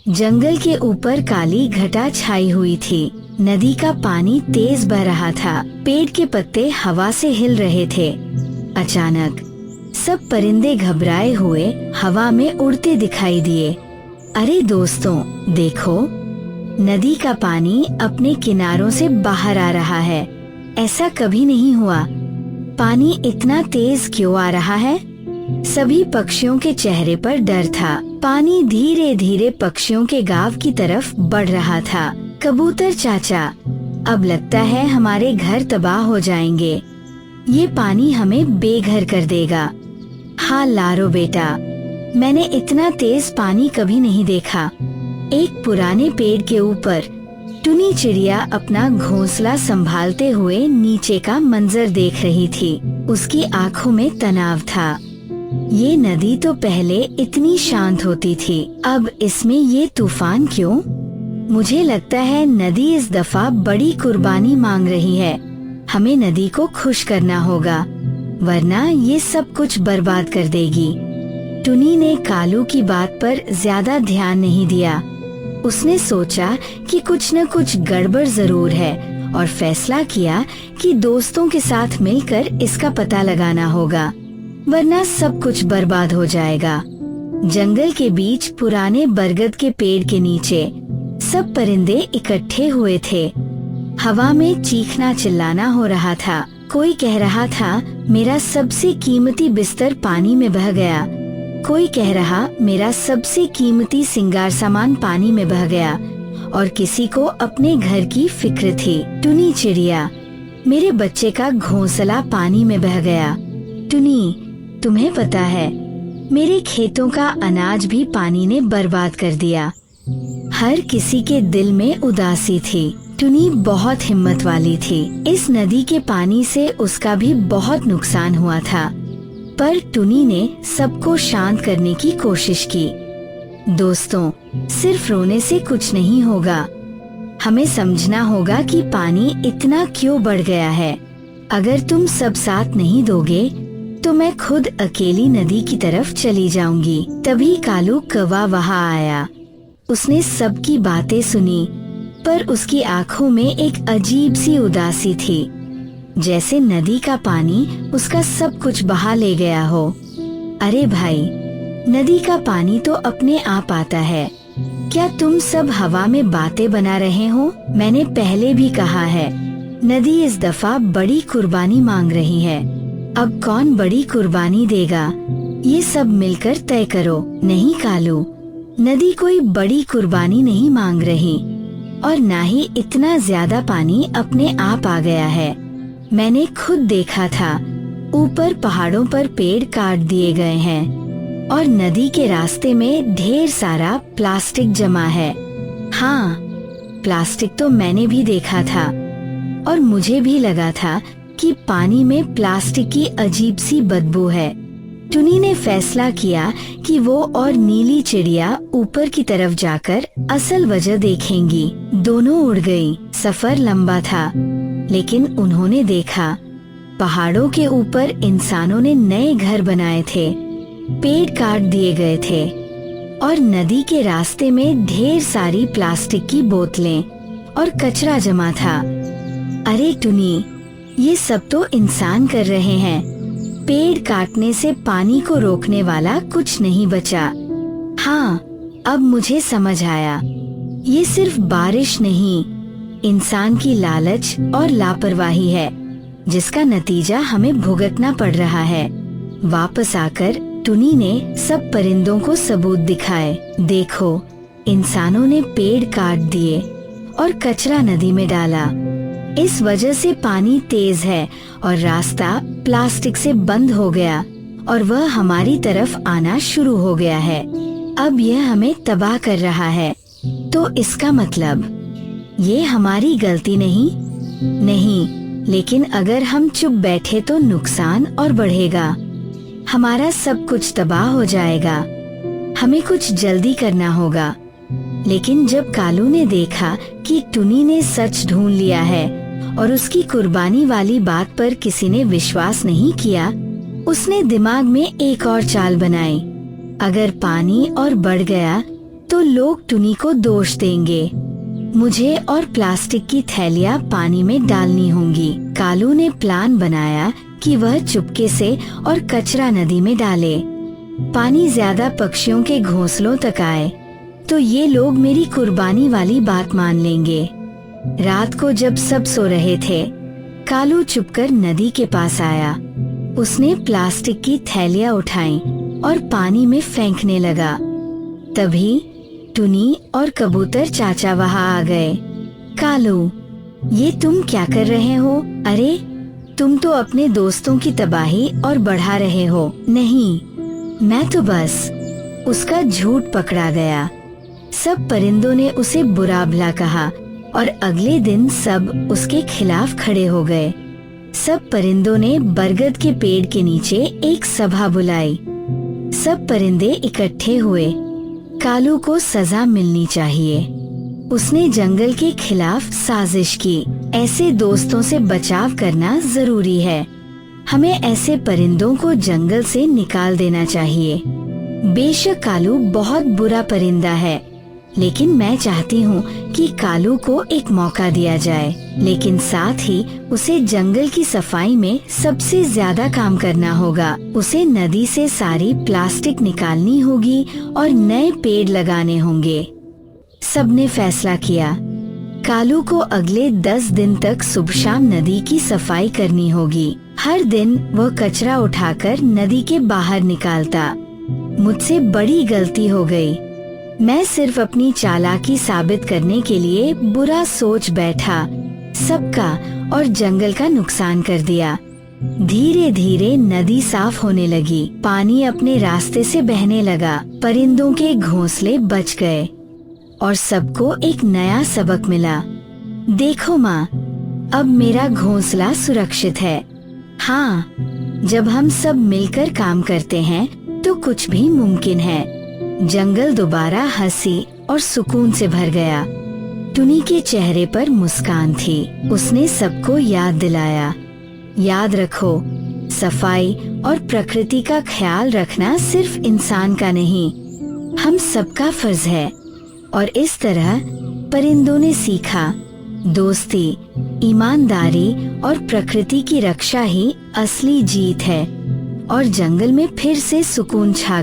जंगल के ऊपर काली घटा छाई हुई थी। नदी का पानी तेज बह रहा था। पेड़ के पत्ते हवा से हिल रहे थे। अचानक सब परिंदे घबराए हुए हवा में उड़ते दिखाई दिए। अरे दोस्तों, देखो, नदी का पानी अपने किनारों से बाहर आ रहा है। ऐसा कभी नहीं हुआ। पानी इतना तेज क्यों आ रहा है? सभी पक्षियों के चेहरे पर डर था। पानी धीरे धीरे पक्षियों के गांव की तरफ बढ़ रहा था। कबूतर चाचा, अब लगता है हमारे घर तबाह हो जाएंगे। ये पानी हमें बेघर कर देगा। हाँ लारो बेटा, मैंने इतना तेज पानी कभी नहीं देखा। एक पुराने पेड़ के ऊपर टुनी चिड़िया अपना घोंसला संभालते हुए नीचे का मंजर देख रही थी। उसकी आंखों में तनाव था। ये नदी तो पहले इतनी शांत होती थी, अब इसमें ये तूफान क्यों? मुझे लगता है नदी इस दफा बड़ी कुर्बानी मांग रही है। हमें नदी को खुश करना होगा, वरना ये सब कुछ बर्बाद कर देगी। टुनी ने कालू की बात पर ज्यादा ध्यान नहीं दिया। उसने सोचा कि कुछ न कुछ गड़बड़ जरूर है और फैसला किया कि दोस्तों के साथ मिलकर इसका पता लगाना होगा, वरना सब कुछ बर्बाद हो जाएगा। जंगल के बीच पुराने बरगद के पेड़ के नीचे सब परिंदे इकट्ठे हुए थे। हवा में चीखना चिल्लाना हो रहा था। कोई कह रहा था, मेरा सबसे कीमती बिस्तर पानी में बह गया। कोई कह रहा, मेरा सबसे कीमती सिंगार सामान पानी में बह गया। और किसी को अपने घर की फिक्र थी। टुनी चिड़िया, मेरे बच्चे का घोंसला पानी में बह गया। टुनी, तुम्हें पता है, मेरे खेतों का अनाज भी पानी ने बर्बाद कर दिया। हर किसी के दिल में उदासी थी। टुनी बहुत हिम्मत वाली थी। इस नदी के पानी से उसका भी बहुत नुकसान हुआ था, पर टुनी ने सबको शांत करने की कोशिश की। दोस्तों, सिर्फ रोने से कुछ नहीं होगा। हमें समझना होगा कि पानी इतना क्यों बढ़ गया है। अगर तुम सब साथ नहीं दोगे तो मैं खुद अकेली नदी की तरफ चली जाऊंगी। तभी कालू कौवा वहाँ आया। उसने सबकी बातें सुनी, पर उसकी आंखों में एक अजीब सी उदासी थी, जैसे नदी का पानी उसका सब कुछ बहा ले गया हो। अरे भाई, नदी का पानी तो अपने आप आता है। क्या तुम सब हवा में बातें बना रहे हो? मैंने पहले भी कहा है, नदी इस दफा बड़ी कुर्बानी मांग रही है। अब कौन बड़ी कुर्बानी देगा, ये सब मिलकर तय करो। नहीं कालू, नदी कोई बड़ी कुर्बानी नहीं मांग रही, और न ही इतना ज्यादा पानी अपने आप आ गया है। मैंने खुद देखा था, ऊपर पहाड़ों पर पेड़ काट दिए गए हैं और नदी के रास्ते में ढेर सारा प्लास्टिक जमा है। हाँ, प्लास्टिक तो मैंने भी देखा था, और मुझे भी लगा था कि पानी में प्लास्टिक की अजीब सी बदबू है। टुनी ने फैसला किया कि वो और नीली चिड़िया ऊपर की तरफ जाकर असल वजह देखेंगी। दोनों उड़ गई। सफर लंबा था, लेकिन उन्होंने देखा पहाड़ों के ऊपर इंसानों ने नए घर बनाए थे, पेड़ काट दिए गए थे, और नदी के रास्ते में ढेर सारी प्लास्टिक की बोतलें और कचरा जमा था। अरे टुनी, ये सब तो इंसान कर रहे हैं। पेड़ काटने से पानी को रोकने वाला कुछ नहीं बचा। हाँ, अब मुझे समझ आया, ये सिर्फ बारिश नहीं, इंसान की लालच और लापरवाही है, जिसका नतीजा हमें भुगतना पड़ रहा है। वापस आकर टुनी ने सब परिंदों को सबूत दिखाए। देखो, इंसानों ने पेड़ काट दिए और कचरा नदी में डाला। इस वजह से पानी तेज है और रास्ता प्लास्टिक से बंद हो गया, और वह हमारी तरफ आना शुरू हो गया है। अब यह हमें तबाह कर रहा है। तो इसका मतलब ये हमारी गलती नहीं, लेकिन अगर हम चुप बैठे तो नुकसान और बढ़ेगा। हमारा सब कुछ तबाह हो जाएगा। हमें कुछ जल्दी करना होगा। लेकिन जब कालू ने देखा कि टुनी ने सच ढूंढ लिया है और उसकी कुर्बानी वाली बात पर किसी ने विश्वास नहीं किया, उसने दिमाग में एक और चाल बनाई। अगर पानी और बढ़ गया तो लोग टुनी को दोष देंगे। मुझे और प्लास्टिक की थैलियाँ पानी में डालनी होंगी। कालू ने प्लान बनाया कि वह चुपके से और कचरा नदी में डाले। पानी ज्यादा पक्षियों के घोंसलों तक आए तो ये लोग मेरी कुर्बानी वाली बात मान लेंगे। रात को जब सब सो रहे थे, कालू छुपकर नदी के पास आया। उसने प्लास्टिक की थैलियाँ उठाई और पानी में फेंकने लगा। तभी टुनी और कबूतर चाचा वहाँ आ गए। कालू, ये तुम क्या कर रहे हो? अरे, तुम तो अपने दोस्तों की तबाही और बढ़ा रहे हो। नहीं, मैं तो बस। उसका झूठ पकड़ा गया। सब परिंदों ने उसे बुरा भला कहा और अगले दिन सब उसके खिलाफ खड़े हो गए। सब परिंदों ने बरगद के पेड़ के नीचे एक सभा बुलाई। सब परिंदे इकट्ठे हुए। कालू को सजा मिलनी चाहिए। उसने जंगल के खिलाफ साजिश की। ऐसे दोस्तों से बचाव करना जरूरी है। हमें ऐसे परिंदों को जंगल से निकाल देना चाहिए। बेशक कालू बहुत बुरा परिंदा है, लेकिन मैं चाहती हूँ कि कालू को एक मौका दिया जाए, लेकिन साथ ही उसे जंगल की सफाई में सबसे ज्यादा काम करना होगा। उसे नदी से सारी प्लास्टिक निकालनी होगी और नए पेड़ लगाने होंगे। सबने फैसला किया। कालू को अगले 10 दिन तक सुबह शाम नदी की सफाई करनी होगी। हर दिन वह कचरा उठाकर नदी के बाहर निकालता। मुझसे बड़ी गलती हो गई। मैं सिर्फ अपनी चालाकी साबित करने के लिए बुरा सोच बैठा, सबका और जंगल का नुकसान कर दिया। धीरे धीरे नदी साफ होने लगी। पानी अपने रास्ते से बहने लगा। परिंदों के घोंसले बच गए और सबको एक नया सबक मिला। देखो माँ, अब मेरा घोंसला सुरक्षित है। हाँ, जब हम सब मिलकर काम करते हैं तो कुछ भी मुमकिन है। जंगल दोबारा हंसी और सुकून से भर गया। टुनी के चेहरे पर मुस्कान थी। उसने सबको याद दिलाया, याद रखो, सफाई और प्रकृति का ख्याल रखना सिर्फ इंसान का नहीं, हम सबका फर्ज है। और इस तरह परिंदों ने सीखा, दोस्ती, ईमानदारी और प्रकृति की रक्षा ही असली जीत है। और जंगल में फिर से सुकून छा गया।